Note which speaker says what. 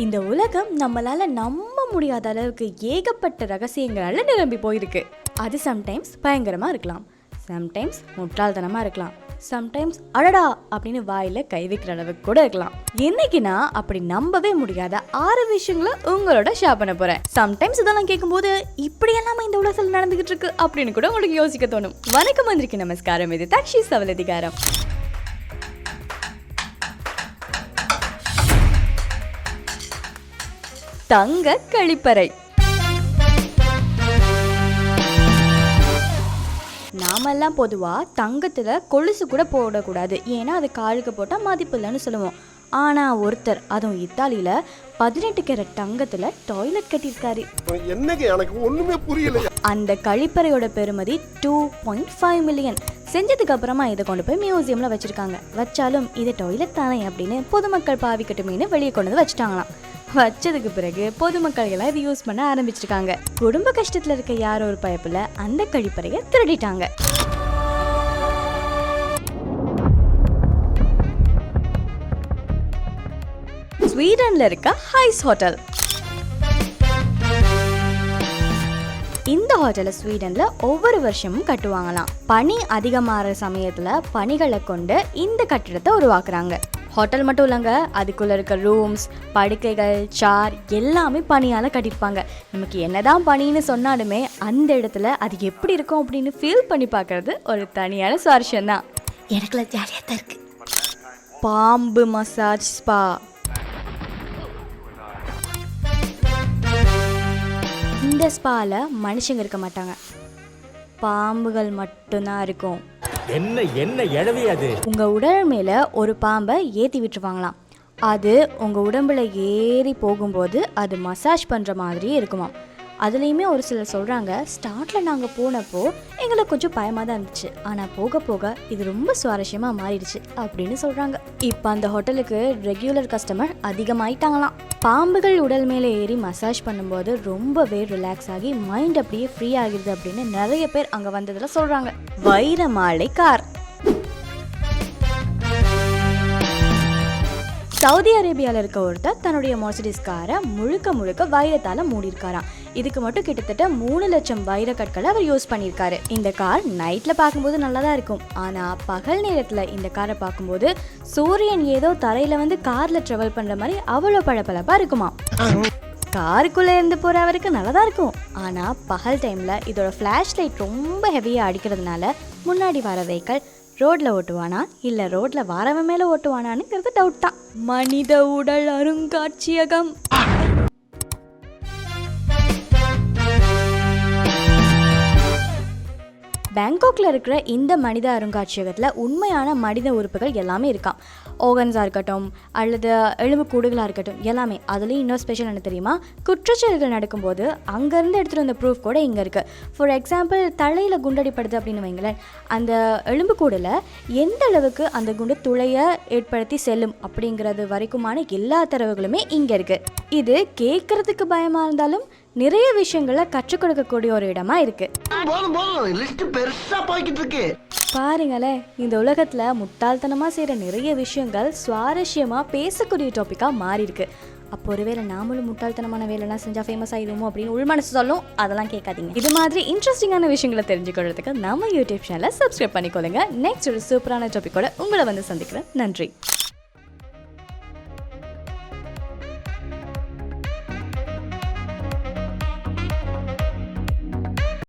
Speaker 1: இந்த உலகம் நம்மளால நம்ப முடியாத அளவுக்கு ஏகப்பட்ட ரகசியங்களால நிரம்பி போயிருக்கு. அது சம்டைம்ஸ் பயங்கரமா இருக்கலாம், சம்டைம்ஸ் முட்டாள்தனமா இருக்கலாம், சம்டைம்ஸ் அடடா அப்படின்னு வாயில கை வைக்கிற அளவுக்கு கூட இருக்கலாம். என்னைக்குன்னா அப்படி நம்பவே முடியாத 6 விஷயங்களை உங்களோட ஷேர் பண்ண போறேன். சம்டைம்ஸ் இதெல்லாம் கேட்கும்போது இப்படி எல்லாமே இந்த உலகத்தில் நடந்துகிட்டு இருக்கு அப்படின்னு கூட உங்களுக்கு யோசிக்க தோணும். வணக்கம், வந்திருக்கு நமஸ்காரம். இது தக்ஷி சவலதிகாரம். தங்க கழிப்பறை. நாமெல்லாம் பொதுவா தங்கத்துல கொலுசு கூட போடக்கூடாது, ஏன்னா அது காலுக்கு போட்டா மதிப்பு இல்லைன்னு சொல்லுவோம். ஆனா ஒருத்தர், அதுவும் இத்தாலியில 18 கேரட் தங்கத்துல டாய்லெட் கட்டியிருக்காரு.
Speaker 2: என்னங்க எனக்கு ஒண்ணுமே புரியல.
Speaker 1: அந்த கழிப்பறையோட பெறுமதி 2.5 மில்லியன். செஞ்சதுக்கு அப்புறமா இதை கொண்டு போய் மியூசியம்ல வச்சிருக்காங்க. வச்சாலும் இது டாய்லெட் தானே அப்படின்னு பொதுமக்கள் பாவிக்கட்டுமேனு வெளியே கொண்டு வந்து வச்சுட்டாங்களாம். வச்சதுக்கு பிறகு பொதுமக்கள் எல்லாம் இது யூஸ் பண்ண ஆரம்பிச்சிருக்காங்க. குடும்ப கஷ்டத்துல இருக்க யாரோ ஒரு பயப்புல அந்த கழிப்பறையை திருடிட்டாங்க. ஸ்வீடன்ல இருக்க ஹைஸ் ஹோட்டல். இந்த ஹோட்டலை ஸ்வீடன்ல ஒவ்வொரு வருஷமும் கட்டுவாங்களாம். பனி அதிகமாகிற சமயத்துல பனிகளை கொண்டு இந்த கட்டிடத்தை உருவாக்குறாங்க. ஹோட்டல் மட்டும் இல்லைங்க, அதுக்குள்ளே இருக்க ரூம்ஸ், படுக்கைகள், சேர் எல்லாமே பனியால் கட்டியிருப்பாங்க. நமக்கு என்னதான் பனின்னு சொன்னாலுமே அந்த இடத்துல அது எப்படி இருக்கும் அப்படின்னு ஃபீல் பண்ணி பார்க்கறது ஒரு தனியான சுவாரஸ்யம்தான். எனக்குள்ள ஜாலியாக தான் இருக்கு. பாம்பு மசாஜ் ஸ்பா. இந்த ஸ்பால மனுஷங்க இருக்க மாட்டாங்க, பாம்புகள் மட்டும்தான் இருக்கும்.
Speaker 3: என்ன என்ன எழவி அது?
Speaker 1: உங்க உடல் மேல ஒரு பாம்பை ஏத்தி விட்டுருவாங்களாம். அது உங்க உடம்புல ஏறி போகும்போது அது மசாஜ் பண்ற மாதிரியே இருக்குமா. அதுலேயுமே ஒரு சிலர் சொல்கிறாங்க, ஸ்டார்ட்டில் நாங்கள் போனப்போ எங்களுக்கு கொஞ்சம் பயமாக தான் இருந்துச்சு, ஆனால் போக போக இது ரொம்ப சுவாரஸ்யமாக மாறிடுச்சு அப்படின்னு சொல்கிறாங்க. இப்போ அந்த ஹோட்டலுக்கு ரெகுலர் கஸ்டமர் அதிகமாயிட்டாங்களாம். பாம்புகள் உடல் மேலே ஏறி மசாஜ் பண்ணும்போது ரொம்பவே ரிலாக்ஸ் ஆகி மைண்ட் அப்படியே ஃப்ரீ ஆகிடுது அப்படின்னு நிறைய பேர் அங்கே வந்ததில் சொல்கிறாங்க. வைரமாலை கார். சவுதி அரேபியாவில் இருக்க ஒருத்தர் தன்னுடைய மெர்சிடிஸ் காரை முழுக்க வைரத்தால் மூடியிருக்காராம். இதுக்கு மட்டும் கிட்டத்தட்ட 3 லட்சம் வைரக்கற்களை அவர் யூஸ் பண்ணியிருக்காரு. இந்த கார் நைட்டில் பார்க்கும்போது நல்லா தான் இருக்கும், ஆனால் பகல் நேரத்தில் இந்த காரை பார்க்கும்போது சூரியன் ஏதோ தரையில் வந்து காரில் ட்ராவல் பண்ணுற மாதிரி அவ்வளோ பளபளப்பாக இருக்குமா. காருக்குள்ளே இருந்து போகிற அவருக்கு நல்லா தான் இருக்கும், ஆனால் பகல் டைமில் இதோட ஃப்ளாஷ் லைட் ரொம்ப ஹெவியாக அடிக்கிறதுனால முன்னாடி வர வெஹிக்கிள் ரோட்ல ஓட்டுவானா இல்ல ரோட்ல வாரவன் மேல ஓட்டுவானான்னு டவுட் தான். மனித உடல் அருங்காட்சியகம். பேங்காக்ல இருக்கிற இந்த மனித அருங்காட்சியகத்தில் உண்மையான மனித உறுப்புகள் எல்லாமே இருக்காம். ஓகன்ஸாக இருக்கட்டும் அல்லது எலும்புக்கூடுகளாக இருக்கட்டும் எல்லாமே. அதுலேயும் இன்னொரு ஸ்பெஷல் என்ன தெரியுமா, குற்றச்செயல்கள் நடக்கும்போது அங்கேருந்து எடுத்துகிட்டு வந்த ப்ரூஃப் கூட இங்கே இருக்குது. ஃபார் எக்ஸாம்பிள், தலையில் குண்டடிப்படுது அப்படின்னு வைங்களேன், அந்த எலும்புக்கூடில் எந்த அளவுக்கு அந்த குண்டு துளையை ஏற்படுத்தி செல்லும் அப்படிங்கிறது வரைக்குமான எல்லா தரவுகளுமே இங்கே இருக்குது. இது கேட்கறதுக்கு பயமாக இருந்தாலும் நிறைய விஷயங்களை கற்றுக் கொடுக்கக்கூடிய ஒரு இடமா இருக்கு. பாருங்களேன், இந்த உலகத்துல முட்டாள்தனமா செய்யற நிறைய விஷயங்கள் சுவாரஸ்யமா பேசக்கூடிய டாபிக்கா மாறி இருக்கு. அப்போ ஒருவேளை நாமளும் முட்டாள்தனமான வேலைலாம் செஞ்சா ஃபேமஸ் ஆயிடுமோ அப்படின்னு உள்மனசு சொல்லும். அதெல்லாம் கேட்காதீங்க. இது மாதிரி இன்ட்ரெஸ்டிங்கான விஷயங்களை தெரிஞ்சுக்கிறதுக்கு நம்ம யூடியூப் சேனலை சப்ஸ்கிரைப் பண்ணிக்கொள்ளுங்க. நெக்ஸ்ட் ஒரு சூப்பரான டாபிக்கோட உங்களை வந்து சந்திக்கிறேன். நன்றி.